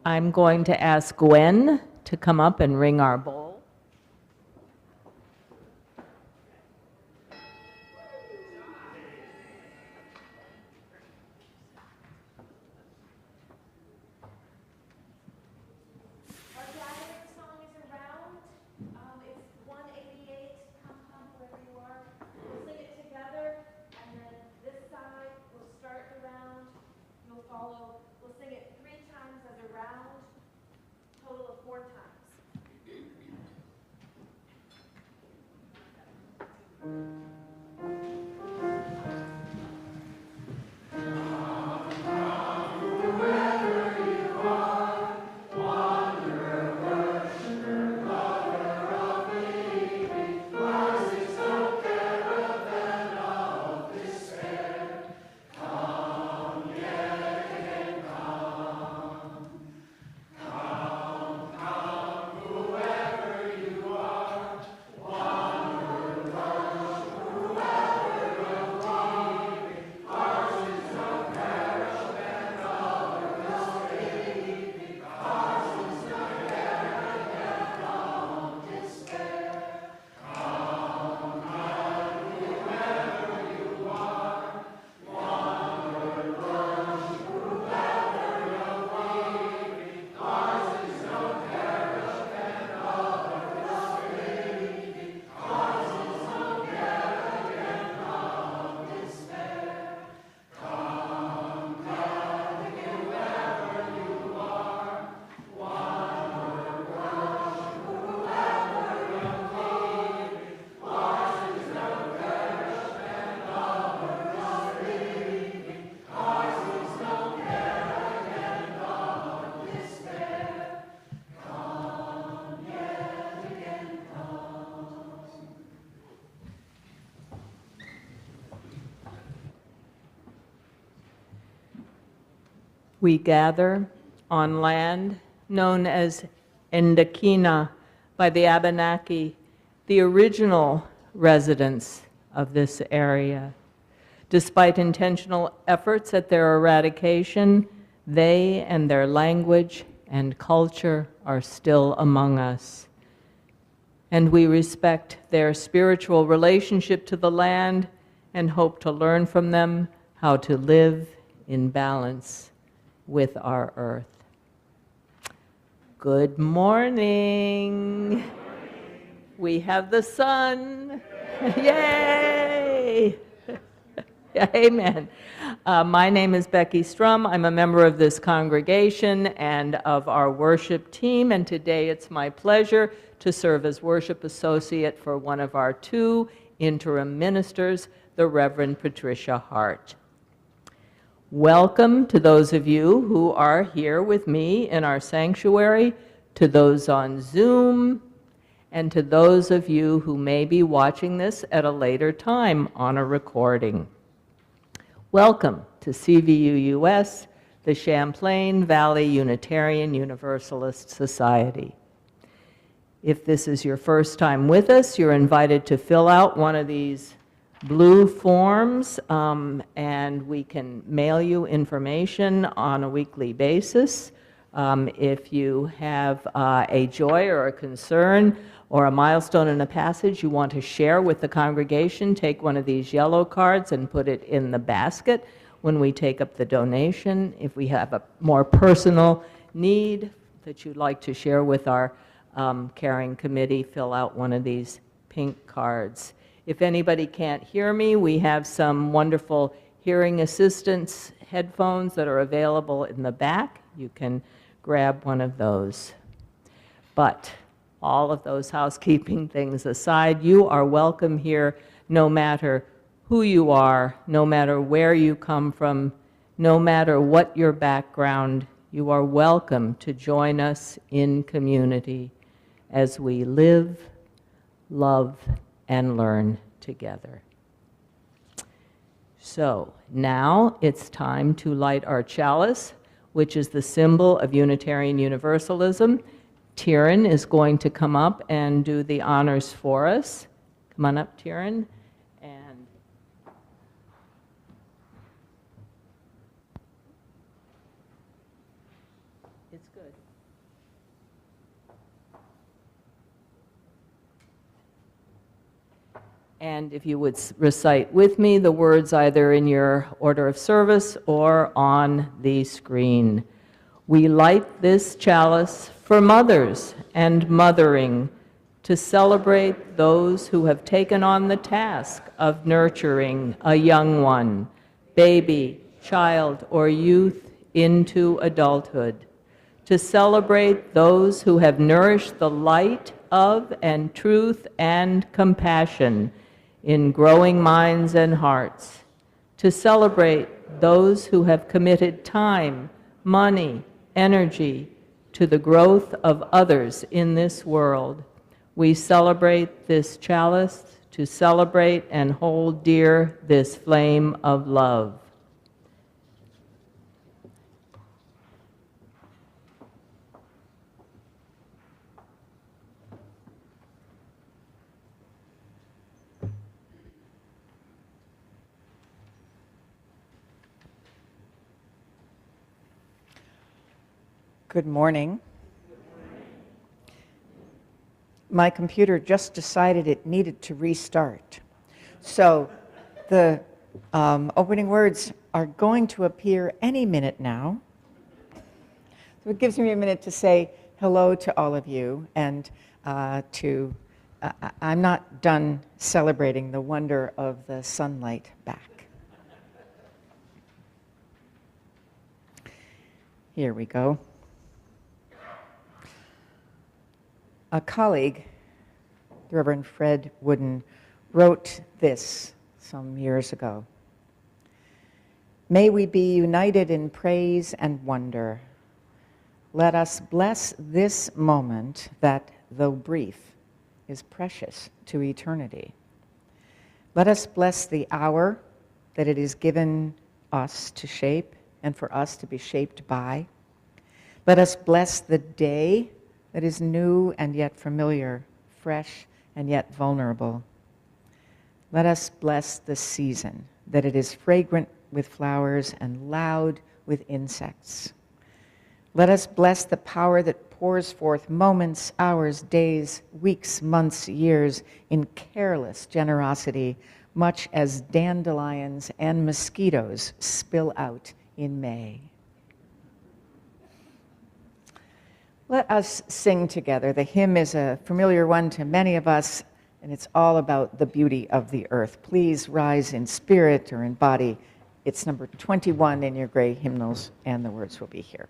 I'm going to ask Gwen to come up and ring our bowl. Our gathering song is around. It's 188. Come wherever you are. We'll sing it together, and then this side will start the round. You'll follow. We'll sing it 3 times as a round, total of 4 times. We gather on land known as Endakina by the Abenaki, the original residents of this area. Despite intentional efforts at their eradication, they and their language and culture are still among us. And we respect their spiritual relationship to the land and hope to learn from them how to live in balance with our earth. Good morning. We have the sun. Yay! Amen. My name is Becky Strum. I'm a member of this congregation and of our worship team, and today it's my pleasure to serve as worship associate for one of our 2 interim ministers, the Reverend Tricia Hart. Welcome to those of you who are here with me in our sanctuary, to those on Zoom, and to those of you who may be watching this at a later time on a recording. Welcome to CVUUS, the Champlain Valley Unitarian Universalist Society. If this is your first time with us, you're invited to fill out one of these blue forms, and we can mail you information on a weekly basis. If you have a joy or a concern or a milestone in a passage you want to share with the congregation, take one of these yellow cards and put it in the basket when we take up the donation. If we have a more personal need that you'd like to share with our caring committee, fill out one of these pink cards. If anybody can't hear me, we have some wonderful hearing assistance headphones that are available in the back. You can grab one of those. But all of those housekeeping things aside, you are welcome here no matter who you are, no matter where you come from, no matter what your background. You are welcome to join us in community as we live, love, and learn together. So now it's time to light our chalice, which is the symbol of Unitarian Universalism. Tyron is going to come up and do the honors for us. Come on up, Tyron. And it's good. And if you would recite with me the words either in your order of service or on the screen. We light this chalice for mothers and mothering, to celebrate those who have taken on the task of nurturing a young one, baby, child, or youth into adulthood, to celebrate those who have nourished the light of and truth and compassion in growing minds and hearts, to celebrate those who have committed time, money, energy to the growth of others in this world. We celebrate this chalice to celebrate and hold dear this flame of love. Good morning. My computer just decided it needed to restart. So the opening words are going to appear any minute now. So it gives me a minute to say hello to all of you and I'm not done celebrating the wonder of the sunlight back. Here we go. A colleague, the Reverend Fred Wooden, wrote this some years ago. May we be united in praise and wonder. Let us bless this moment that, though brief, is precious to eternity. Let us bless the hour that it is given us to shape and for us to be shaped by. Let us bless the day that is new and yet familiar, fresh and yet vulnerable. Let us bless the season, that it is fragrant with flowers and loud with insects. Let us bless the power that pours forth moments, hours, days, weeks, months, years in careless generosity, much as dandelions and mosquitoes spill out in May. Let us sing together. The hymn is a familiar one to many of us, and it's all about the beauty of the earth. Please rise in spirit or in body. It's number 21 in your gray hymnals, and the words will be here.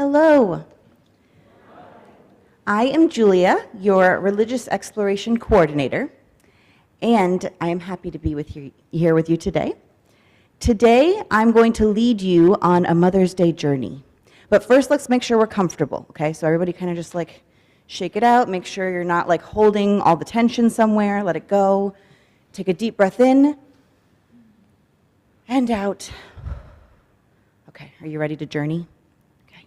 Hello. I am Julia, your religious exploration coordinator, and I am happy to be here with you today. Today, I'm going to lead you on a Mother's Day journey. But first, let's make sure we're comfortable, okay? So everybody kind of just like shake it out, make sure you're not like holding all the tension somewhere, let it go. Take a deep breath in and out. Okay, are you ready to journey? Okay.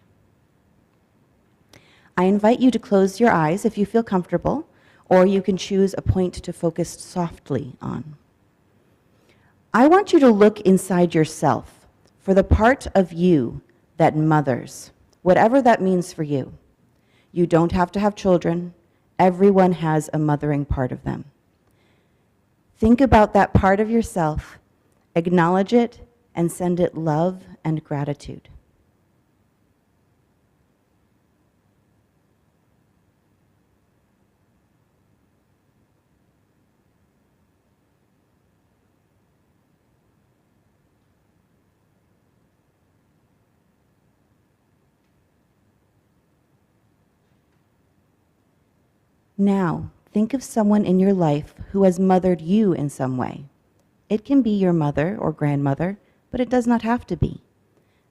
I invite you to close your eyes if you feel comfortable, or you can choose a point to focus softly on. I want you to look inside yourself for the part of you that mothers, whatever that means for you. You don't have to have children. Everyone has a mothering part of them. Think about that part of yourself, acknowledge it, and send it love and gratitude. Now, think of someone in your life who has mothered you in some way. It can be your mother or grandmother, but it does not have to be.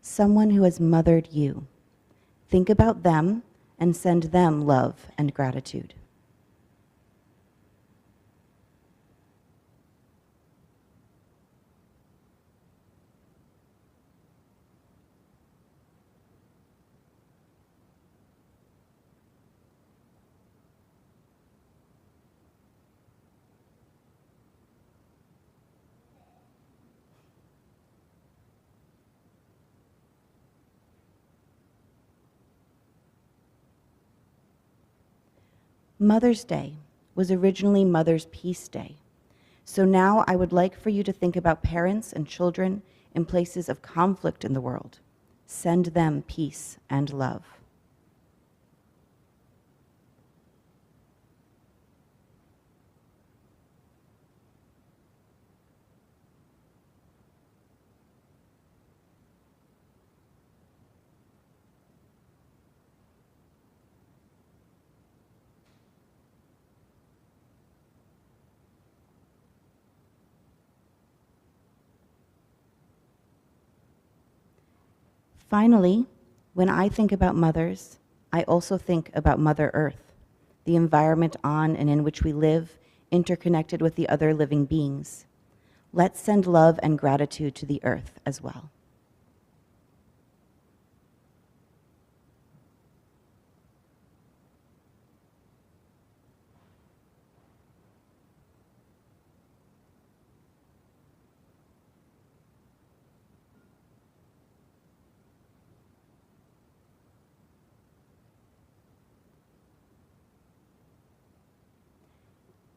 Someone who has mothered you. Think about them and send them love and gratitude. Mother's Day was originally Mother's Peace Day. So now I would like for you to think about parents and children in places of conflict in the world. Send them peace and love. Finally, when I think about mothers, I also think about Mother Earth, the environment on and in which we live, interconnected with the other living beings. Let's send love and gratitude to the earth as well.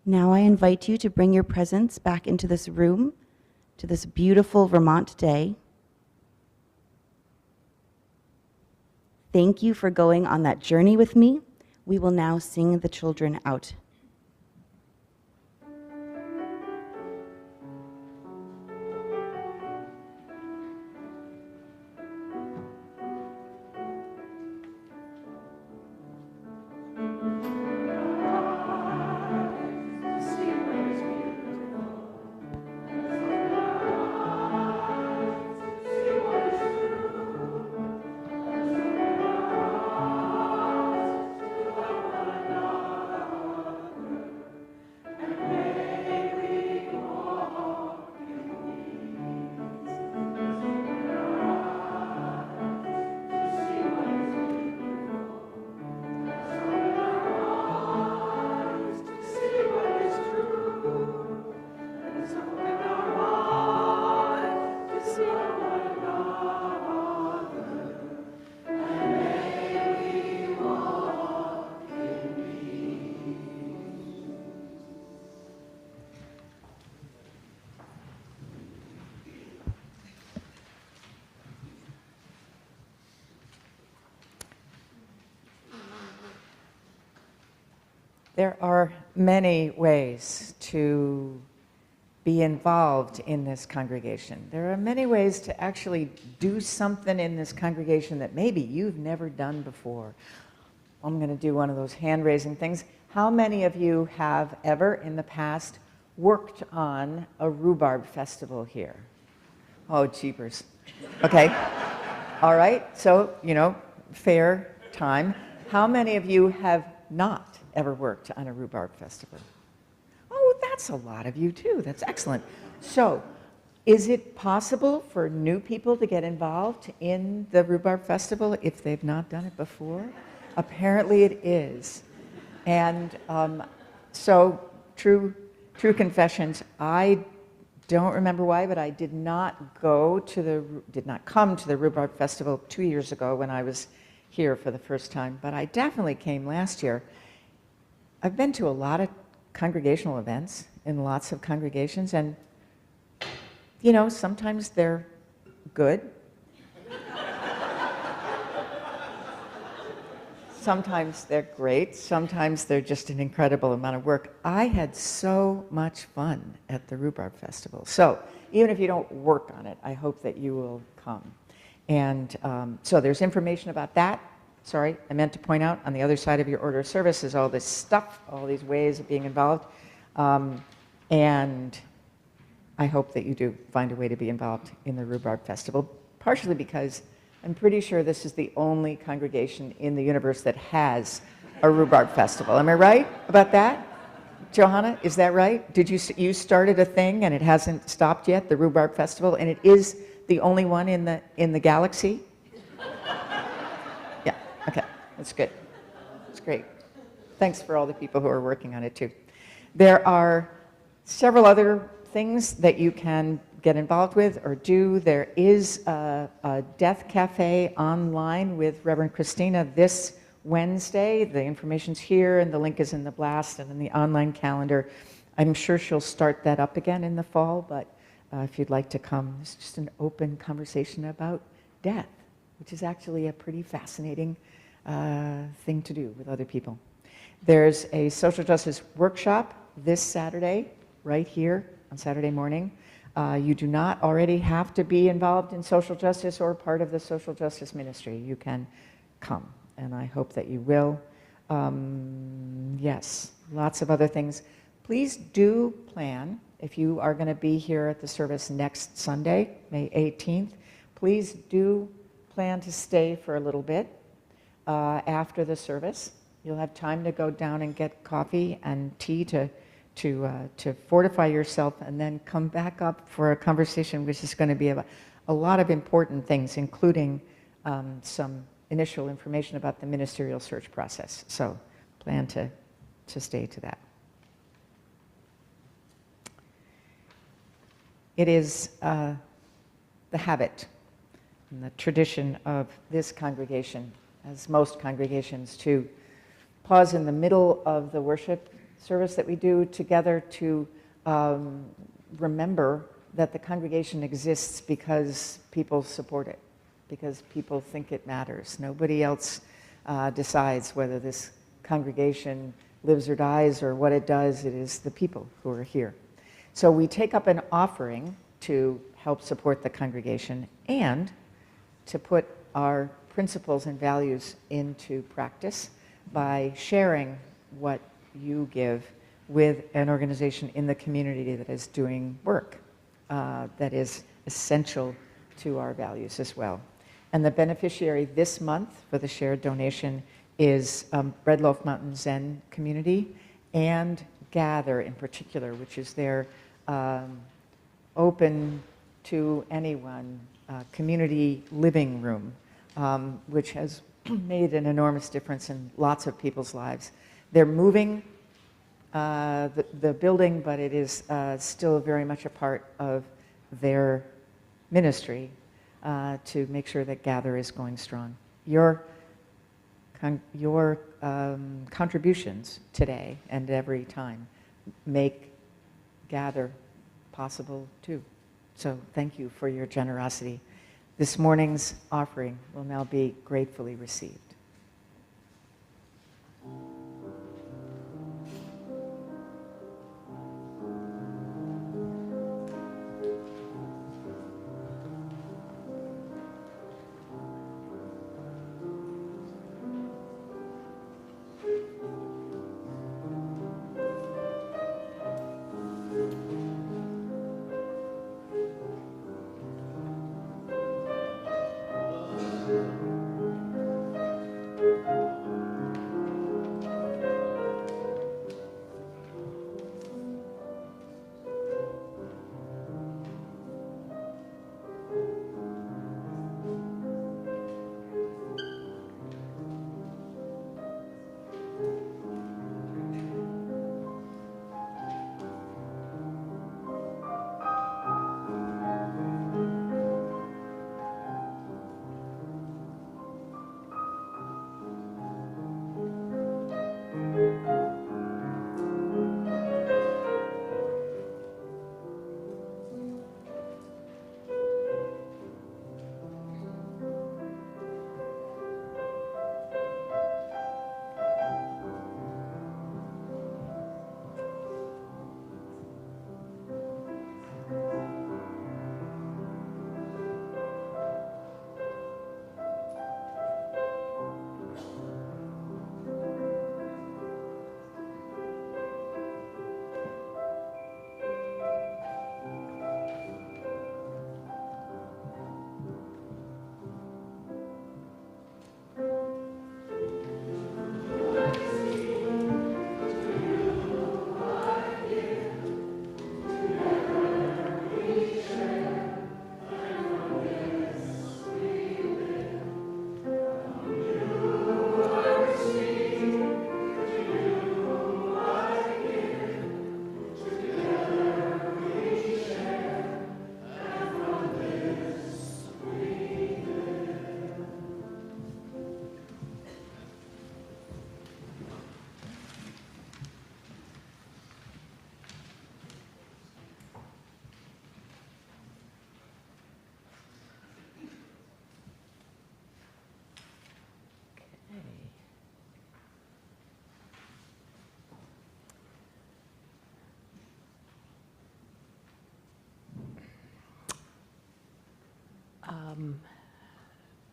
Now I invite you to bring your presence back into this room, to this beautiful Vermont day. Thank you for going on that journey with me. We will now sing the children out. There are many ways to be involved in this congregation. There are many ways to actually do something in this congregation that maybe you've never done before. I'm going to do one of those hand-raising things. How many of you have ever in the past worked on a rhubarb festival here? Oh, jeepers. Okay. All right. So, fair time. How many of you have not ever worked on a rhubarb festival? Oh, that's a lot of you too. That's excellent. So, is it possible for new people to get involved in the rhubarb festival if they've not done it before? Apparently it is. And so, true confessions, I don't remember why, but I did not come to the rhubarb festival 2 years ago when I was here for the first time, but I definitely came last year. I've been to a lot of congregational events in lots of congregations, and sometimes they're good. Sometimes they're great. Sometimes they're just an incredible amount of work. I had so much fun at the Rhubarb Festival. So even if you don't work on it, I hope that you will come. And so there's information about that. Sorry, I meant to point out on the other side of your order of service is all this stuff, all these ways of being involved. And I hope that you do find a way to be involved in the Rhubarb Festival, partially because I'm pretty sure this is the only congregation in the universe that has a rhubarb festival. Am I right about that? Johanna, is that right? Did you started a thing and it hasn't stopped yet, the rhubarb festival, and it is the only one in the galaxy? Yeah, okay, that's good. That's great. Thanks for all the people who are working on it too. There are several other things that you can get involved with or do. There is a Death Cafe online with Reverend Christina this Wednesday. The information's here and the link is in the blast and in the online calendar. I'm sure she'll start that up again in the fall, but if you'd like to come, it's just an open conversation about death, which is actually a pretty fascinating thing to do with other people. There's a social justice workshop this Saturday, right here on Saturday morning. You do not already have to be involved in social justice or part of the social justice ministry. You can come, and I hope that you will. Yes, lots of other things. Please do plan, if you are going to be here at the service next Sunday, May 18th, please do plan to stay for a little bit after the service. You'll have time to go down and get coffee and tea to fortify yourself, and then come back up for a conversation which is going to be about a lot of important things, including some initial information about the ministerial search process. So plan to stay to that. It is the habit and the tradition of this congregation, as most congregations, to pause in the middle of the worship service that we do together to remember that the congregation exists because people support it, because people think it matters. Nobody else decides whether this congregation lives or dies or what it does. It is the people who are here. So we take up an offering to help support the congregation and to put our principles and values into practice by sharing what you give with an organization in the community that is doing work that is essential to our values as well. And the beneficiary this month for the shared donation is Red Loaf Mountain Zen community and Gather in particular, which is their open to anyone community living room, which has made an enormous difference in lots of people's lives. They're moving the building, but it is still very much a part of their ministry to make sure that Gather is going strong. Your contributions today and every time make Gather possible too. So thank you for your generosity. This morning's offering will now be gratefully received.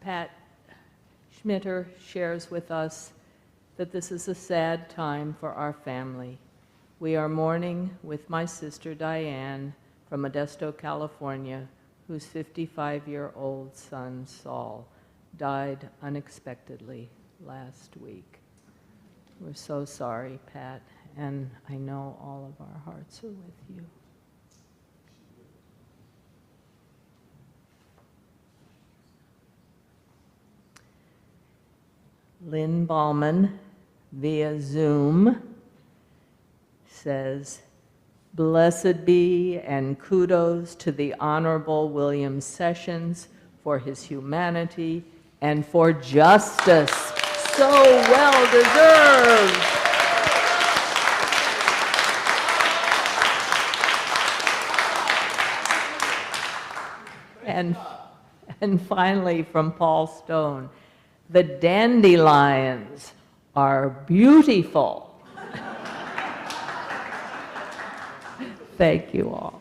Pat Schmitter shares with us that this is a sad time for our family. We are mourning with my sister Diane from Modesto, California, whose 55-year-old son, Saul, died unexpectedly last week. We're so sorry, Pat, and I know all of our hearts are with you. Lynn Ballman, via Zoom, says, "Blessed be and kudos to the Honorable William Sessions for his humanity and for justice, so well deserved." And finally, from Paul Stone, "The dandelions are beautiful." Thank you all.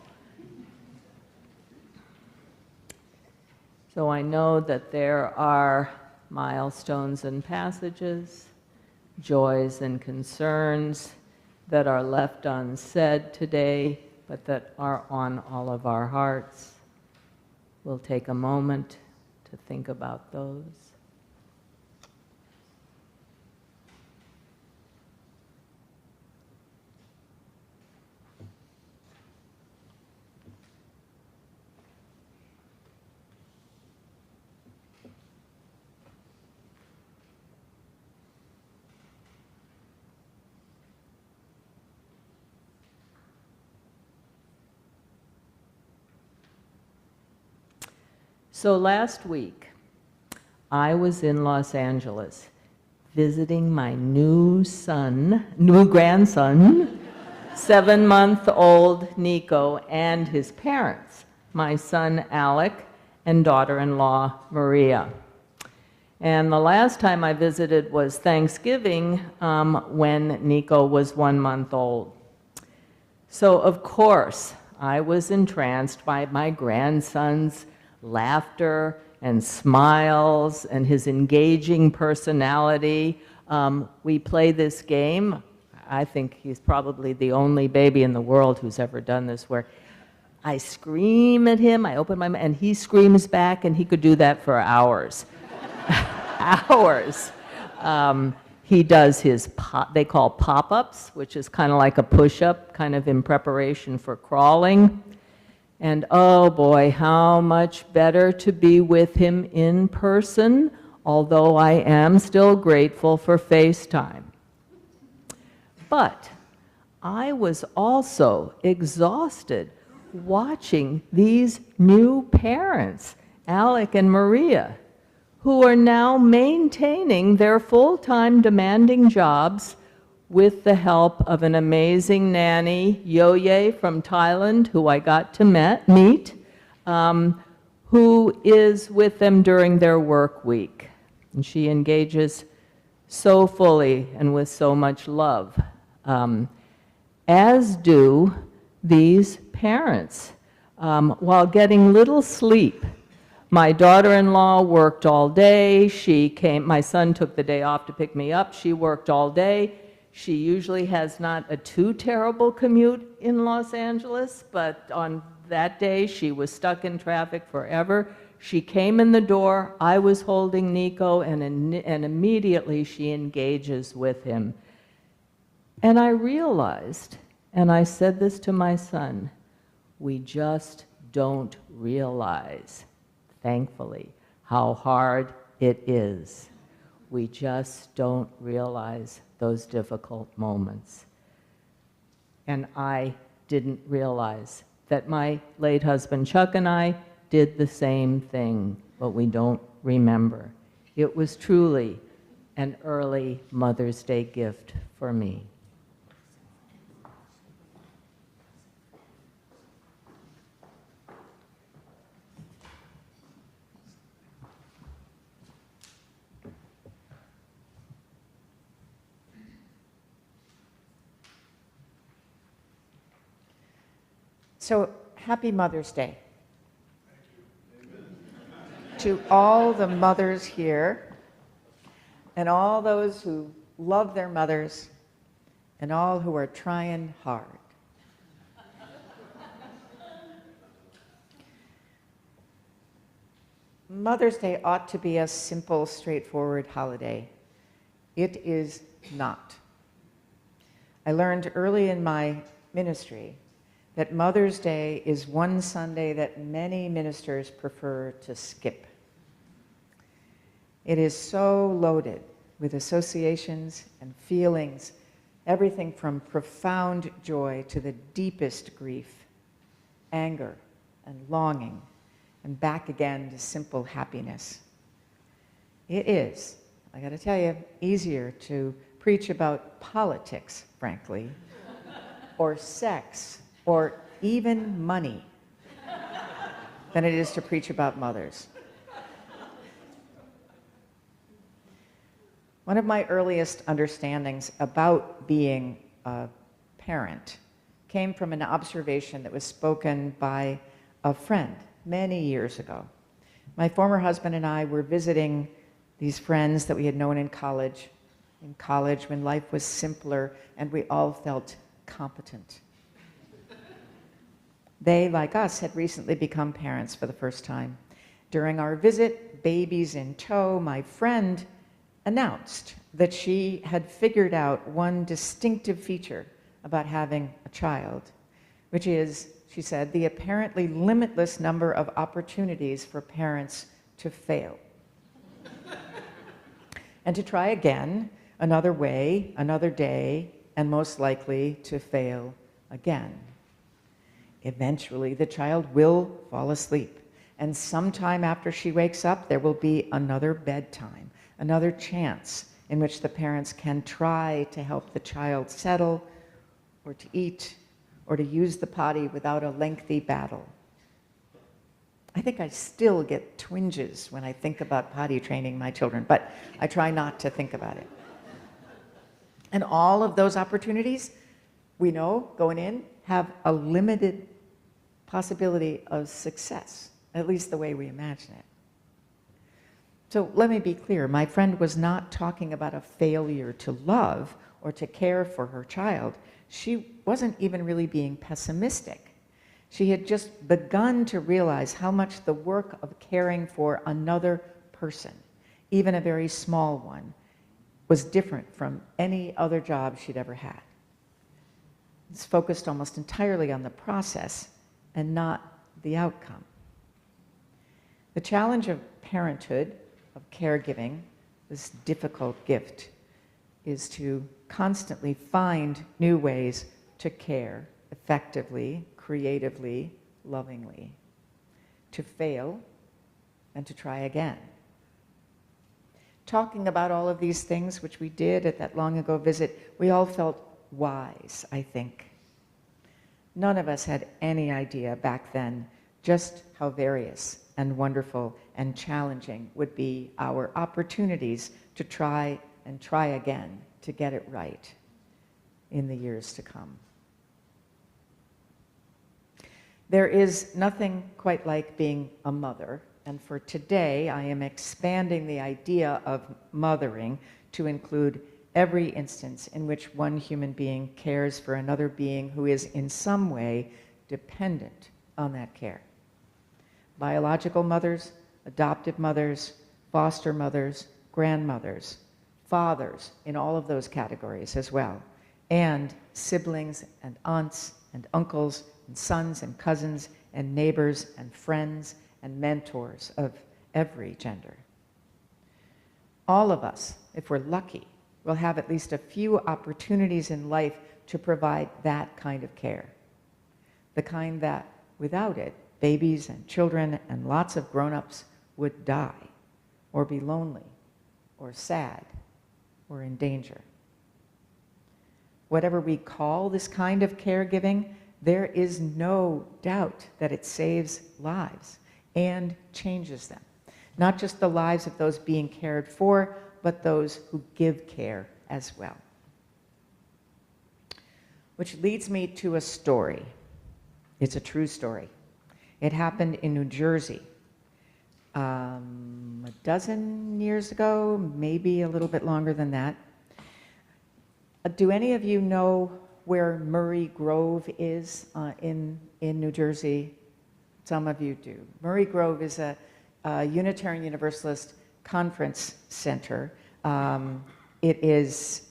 So I know that there are milestones and passages, joys and concerns that are left unsaid today, but that are on all of our hearts. We'll take a moment to think about those. So last week, I was in Los Angeles visiting my new grandson, 7-month-old Nico, and his parents, my son Alec and daughter-in-law Maria. And the last time I visited was Thanksgiving, when Nico was 1 month old. So of course, I was entranced by my grandson's laughter and smiles and his engaging personality. We play this game. I think he's probably the only baby in the world who's ever done this, where I scream at him, I open my mouth, and he screams back, and he could do that for hours. Hours. He does his, they call pop-ups, which is kind of like a push-up, kind of in preparation for crawling. And oh boy, how much better to be with him in person, although I am still grateful for FaceTime. But I was also exhausted watching these new parents, Alec and Maria, who are now maintaining their full-time demanding jobs with the help of an amazing nanny, Yoye from Thailand, who I got to meet, who is with them during their work week. And she engages so fully and with so much love, as do these parents, while getting little sleep. My daughter-in-law worked all day. My son took the day off to pick me up. She worked all day. She usually has not a too terrible commute in Los Angeles, but on that day she was stuck in traffic forever. She came in the door, I was holding Nico, and immediately she engages with him. And I realized, and I said this to my son, we just don't realize, thankfully, how hard it is. We just don't realize those difficult moments. And I didn't realize that my late husband Chuck and I did the same thing, but we don't remember. It was truly an early Mother's Day gift for me. So, happy Mother's Day. to all the mothers here and all those who love their mothers and all who are trying hard. Mother's Day ought to be a simple, straightforward holiday. It is not. I learned early in my ministry that Mother's Day is one Sunday that many ministers prefer to skip. It is so loaded with associations and feelings, everything from profound joy to the deepest grief, anger and longing, and back again to simple happiness. It is, I gotta tell you, easier to preach about politics, frankly, or sex, or even money, than it is to preach about mothers. One of my earliest understandings about being a parent came from an observation that was spoken by a friend many years ago. My former husband and I were visiting these friends that we had known in college when life was simpler and we all felt competent. They, like us, had recently become parents for the first time. During our visit, babies in tow, my friend announced that she had figured out one distinctive feature about having a child, which is, she said, the apparently limitless number of opportunities for parents to fail. And to try again, another way, another day, and most likely to fail again. Eventually, the child will fall asleep, and sometime after she wakes up, there will be another bedtime, another chance in which the parents can try to help the child settle, or to eat, or to use the potty without a lengthy battle. I think I still get twinges when I think about potty training my children, but I try not to think about it. And all of those opportunities, we know, going in, have a limited possibility of success, at least the way we imagine it. So let me be clear, my friend was not talking about a failure to love or to care for her child. She wasn't even really being pessimistic. She had just begun to realize how much the work of caring for another person, even a very small one, was different from any other job she'd ever had. It's focused almost entirely on the process and not the outcome. The challenge of parenthood, of caregiving, this difficult gift, is to constantly find new ways to care effectively, creatively, lovingly, to fail and to try again. Talking about all of these things, which we did at that long ago visit, we all felt wise, I think. None of us had any idea back then just how various and wonderful and challenging would be our opportunities to try and try again to get it right in the years to come. There is nothing quite like being a mother, and for today I am expanding the idea of mothering to include every instance in which one human being cares for another being who is in some way dependent on that care. Biological mothers, adoptive mothers, foster mothers, grandmothers, fathers in all of those categories as well, and siblings and aunts and uncles and sons and cousins and neighbors and friends and mentors of every gender. All of us, if we're lucky, will have at least a few opportunities in life to provide that kind of care. The kind that, without it, babies and children and lots of grown-ups would die, or be lonely, or sad, or in danger. Whatever we call this kind of caregiving, there is no doubt that it saves lives and changes them. Not just the lives of those being cared for, but those who give care as well. Which leads me to a story. It's a true story. It happened in New Jersey. a dozen years ago, maybe a little bit longer than that. Do any of you know where Murray Grove is in New Jersey? Some of you do. Murray Grove is a Unitarian Universalist conference center. It is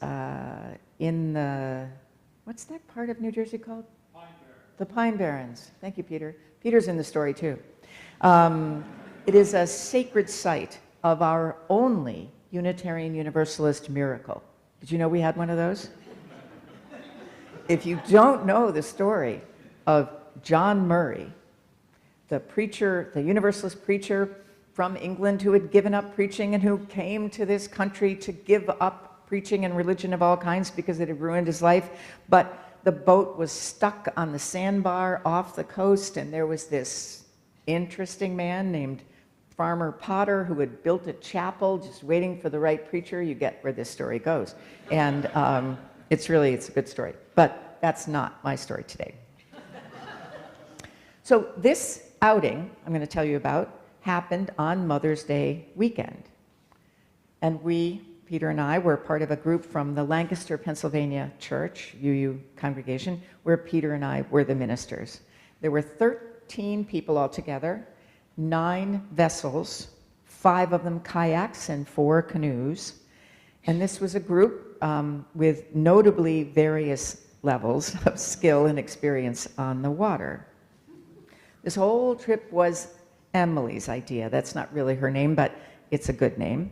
in the, what's that part of New Jersey called? Pine Barrens. The Pine Barrens. Thank you, Peter. Peter's in the story, too. It is a sacred site of our only Unitarian Universalist miracle. Did you know we had one of those? If you don't know the story of John Murray, the preacher, the Universalist preacher from England who had given up preaching and who came to this country to give up preaching and religion of all kinds because it had ruined his life, but the boat was stuck on the sandbar off the coast, and there was this interesting man named Farmer Potter who had built a chapel just waiting for the right preacher. You get where this story goes. And it's a good story. But that's not my story today. So this outing I'm going to tell you about happened on Mother's Day weekend. And we, Peter and I, were part of a group from the Lancaster, Pennsylvania church, UU congregation, where Peter and I were the ministers. There were 13 people altogether, 9 vessels, 5 of them kayaks and 4 canoes. And this was a group with notably various levels of skill and experience on the water. This whole trip was Emily's idea. That's not really her name, but it's a good name.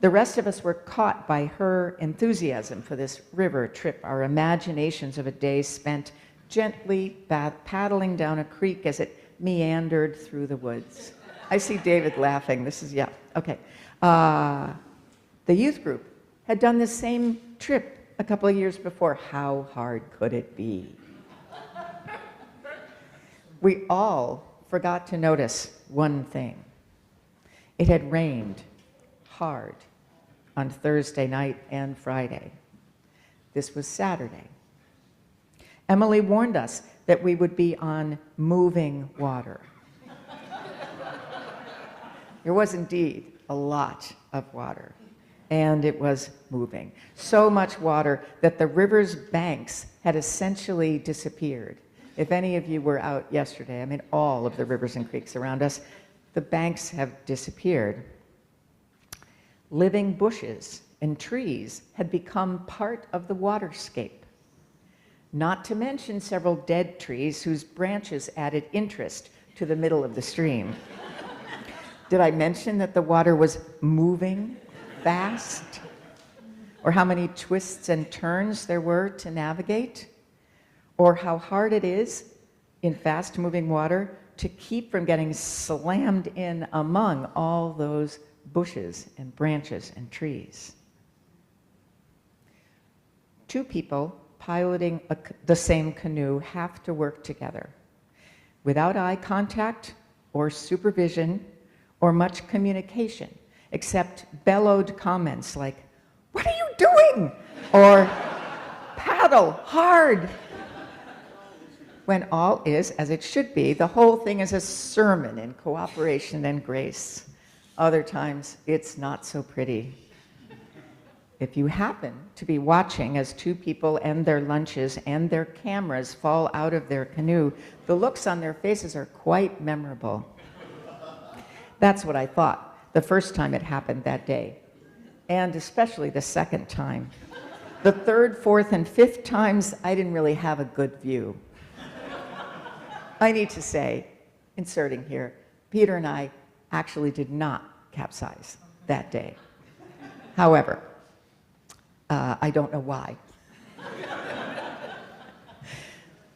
The rest of us were caught by her enthusiasm for this river trip, our imaginations of a day spent gently paddling down a creek as it meandered through the woods. I see David laughing. This is, yeah, okay. The youth group had done the same trip a couple of years before. How hard could it be? We all forgot to notice one thing. It had rained hard on Thursday night and Friday. This was Saturday. Emily warned us that we would be on moving water. There was indeed a lot of water, and it was moving. So much water that the river's banks had essentially disappeared. If any of you were out yesterday, I mean, all of the rivers and creeks around us, the banks have disappeared. Living bushes and trees had become part of the waterscape, not to mention several dead trees whose branches added interest to the middle of the stream. Did I mention that the water was moving fast? Or how many twists and turns there were to navigate? Or how hard it is in fast-moving water to keep from getting slammed in among all those bushes and branches and trees. 2 people piloting the same canoe have to work together without eye contact or supervision or much communication, except bellowed comments like, "What are you doing?" or "Paddle hard." When all is as it should be, the whole thing is a sermon in cooperation and grace. Other times, it's not so pretty. If you happen to be watching as 2 people end their lunches and their cameras fall out of their canoe, the looks on their faces are quite memorable. That's what I thought the first time it happened that day, and especially the second time. The 3rd, 4th, and 5th times, I didn't really have a good view. I need to say, inserting here, Peter and I actually did not capsize that day. However, I don't know why.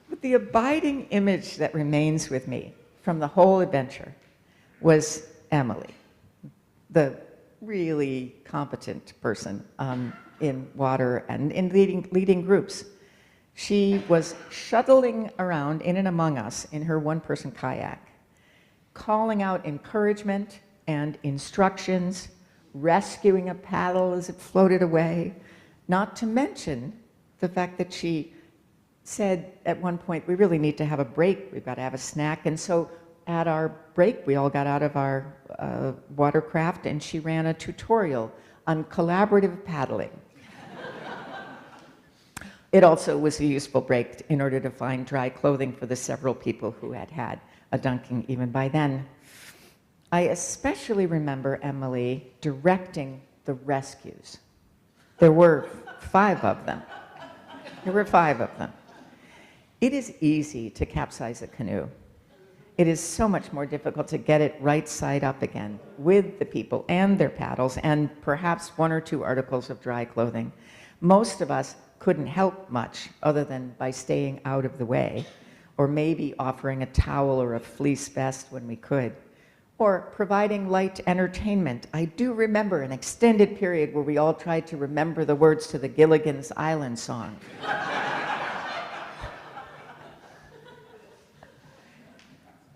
But the abiding image that remains with me from the whole adventure was Emily, the really competent person in water and in leading groups. She was shuttling around in and among us in her 1-person kayak, calling out encouragement and instructions, rescuing a paddle as it floated away, not to mention the fact that she said at one point, "We really need to have a break, we've got to have a snack," and so at our break, we all got out of our watercraft, and she ran a tutorial on collaborative paddling. It also was a useful break in order to find dry clothing for the several people who had had a dunking even by then. I especially remember Emily directing the rescues. There were 5 of them. There were 5 of them. It is easy to capsize a canoe. It is so much more difficult to get it right side up again with the people and their paddles and perhaps 1 or 2 articles of dry clothing. Most of us couldn't help much other than by staying out of the way, or maybe offering a towel or a fleece vest when we could, or providing light entertainment. I do remember an extended period where we all tried to remember the words to the Gilligan's Island song.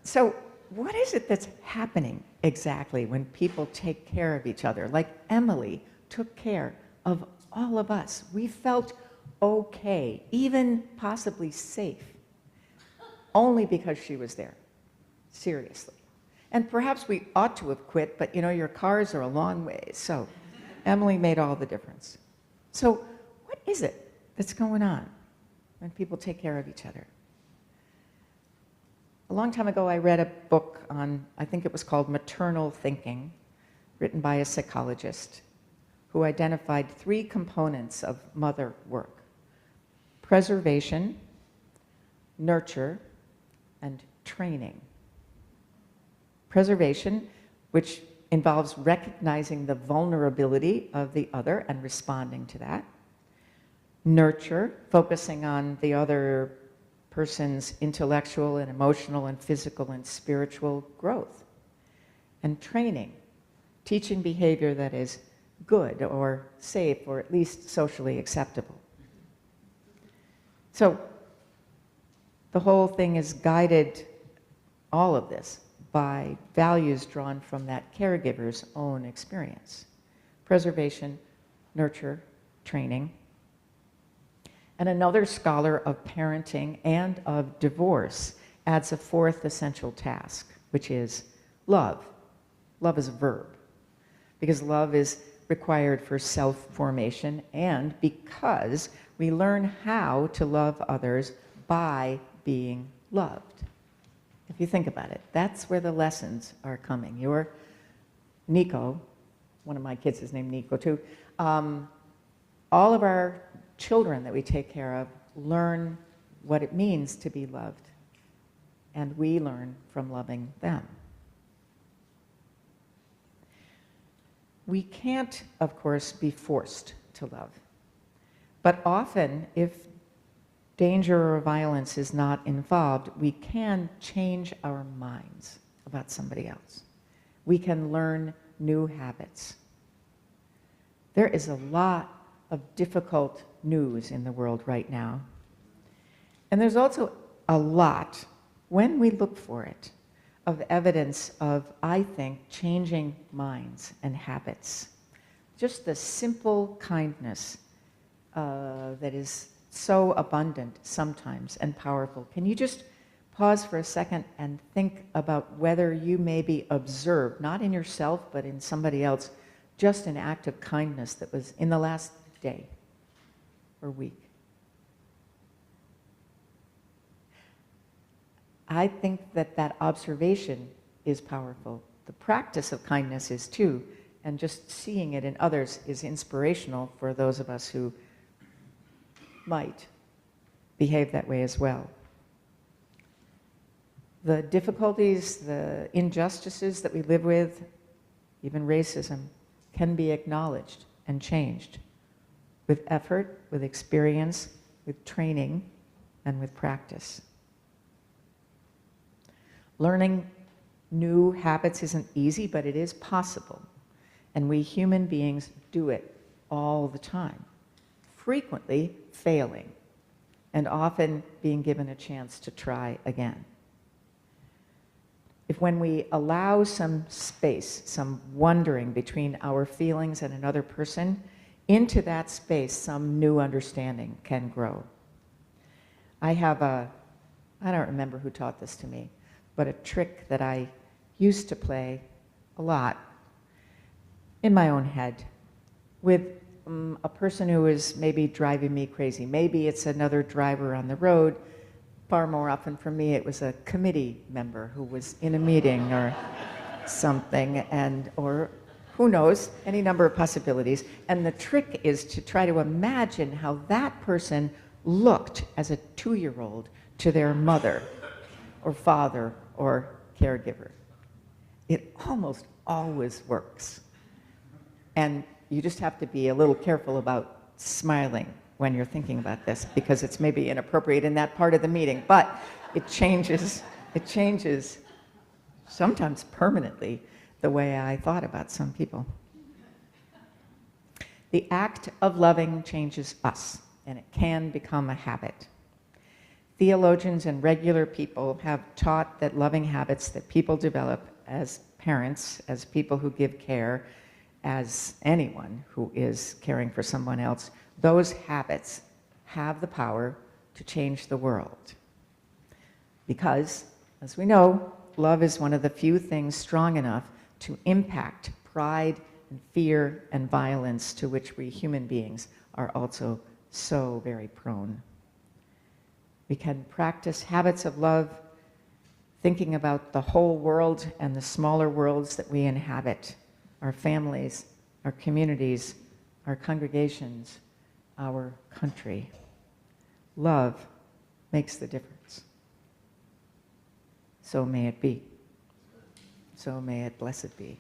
So what is it that's happening exactly when people take care of each other? Like Emily took care of all of us. We felt okay, even possibly safe, only because she was there. Seriously. And perhaps we ought to have quit, but you know, your cars are a long way, so Emily made all the difference. So what is it that's going on when people take care of each other? A long time ago, I read a book on, I think it was called Maternal Thinking, written by a psychologist who identified 3 components of mother work: preservation, nurture, and training. Preservation, which involves recognizing the vulnerability of the other and responding to that. Nurture, focusing on the other person's intellectual and emotional and physical and spiritual growth. And training, teaching behavior that is good or safe or at least socially acceptable. So the whole thing is guided, all of this, by values drawn from that caregiver's own experience. Preservation, nurture, training. And another scholar of parenting and of divorce adds a 4th essential task, which is love. Love is a verb, because love is required for self-formation and because we learn how to love others by being loved. If you think about it, that's where the lessons are coming. Your Nico, one of my kids is named Nico too, all of our children that we take care of learn what it means to be loved, and we learn from loving them. We can't, of course, be forced to love, but often if danger or violence is not involved, we can change our minds about somebody else. We can learn new habits. There is a lot of difficult news in the world right now. And there's also a lot, when we look for it, of evidence of, I think, changing minds and habits. Just the simple kindness that is so abundant sometimes and powerful. Can you just pause for a second and think about whether you may be observed, not in yourself, but in somebody else, just an act of kindness that was in the last day or week? I think that that observation is powerful. The practice of kindness is too, and just seeing it in others is inspirational for those of us who might behave that way as well. The difficulties, the injustices that we live with, even racism, can be acknowledged and changed with effort, with experience, with training, and with practice. Learning new habits isn't easy, but it is possible. And we human beings do it all the time, frequently failing, and often being given a chance to try again. If when we allow some space, some wondering between our feelings and another person, into that space some new understanding can grow. I don't remember who taught this to me, but a trick that I used to play a lot in my own head with a person who is maybe driving me crazy. Maybe it's another driver on the road. Far more often for me, it was a committee member who was in a meeting or something, or who knows, any number of possibilities. And the trick is to try to imagine how that person looked as a 2-year-old to their mother or father or caregiver. It almost always works. And you just have to be a little careful about smiling when you're thinking about this, because it's maybe inappropriate in that part of the meeting, but it changes sometimes permanently the way I thought about some people. The act of loving changes us, and it can become a habit. Theologians and regular people have taught that loving habits that people develop as parents, as people who give care, as anyone who is caring for someone else, those habits have the power to change the world. Because, as we know, love is one of the few things strong enough to impact pride and fear and violence to which we human beings are also so very prone. We can practice habits of love thinking about the whole world and the smaller worlds that we inhabit, our families, our communities, our congregations, our country. Love makes the difference. So may it be. So may it blessed be.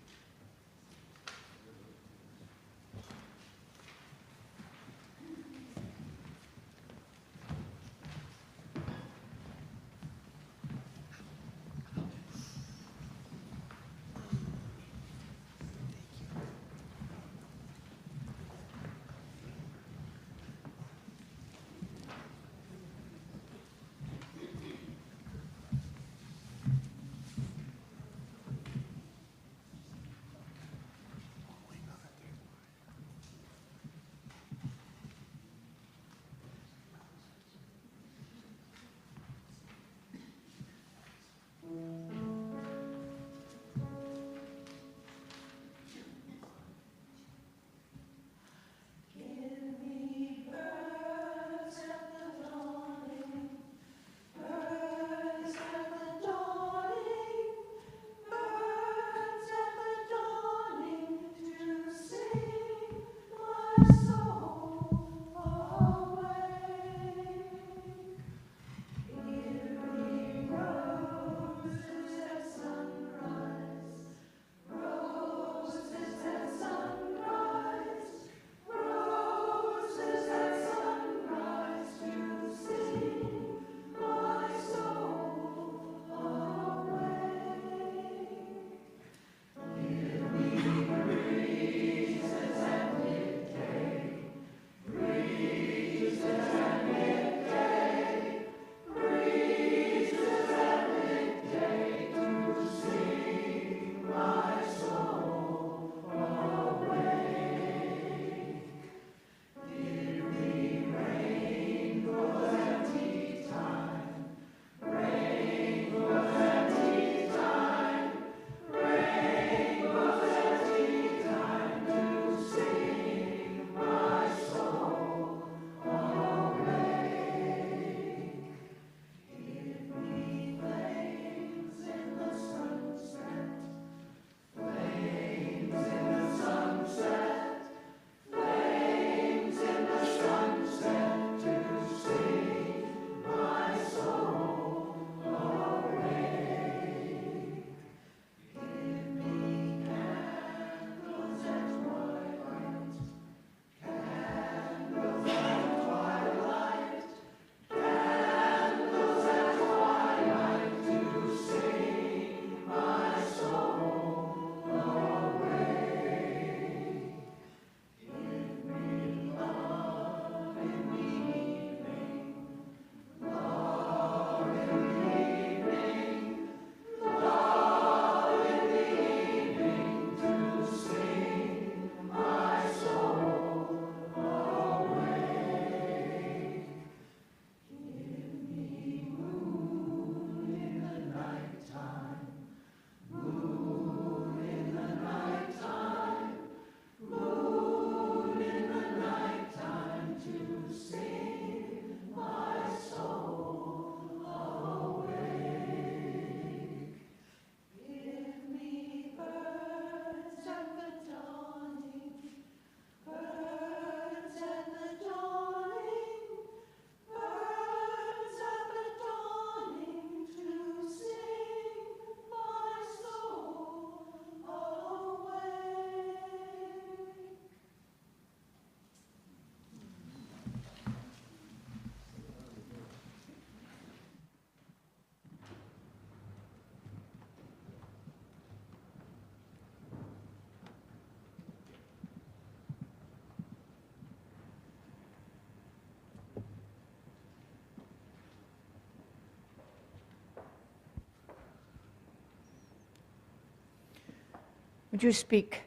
Would you speak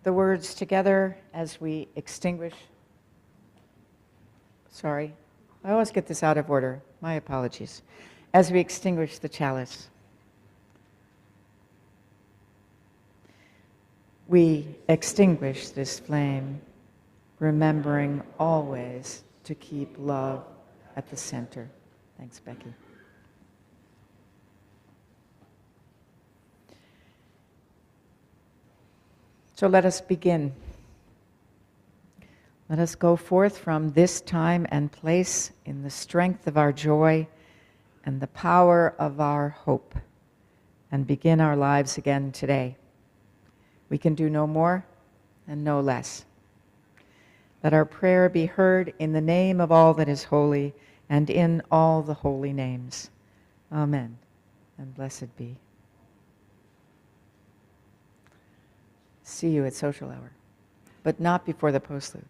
the words together as we extinguish? Sorry, I always get this out of order. My apologies. As we extinguish the chalice. We extinguish this flame, remembering always to keep love at the center. Thanks, Becky. So let us begin. Let us go forth from this time and place in the strength of our joy and the power of our hope, and begin our lives again today. We can do no more and no less. Let our prayer be heard in the name of all that is holy and in all the holy names. Amen, and blessed be. See you at social hour, but not before the postlude.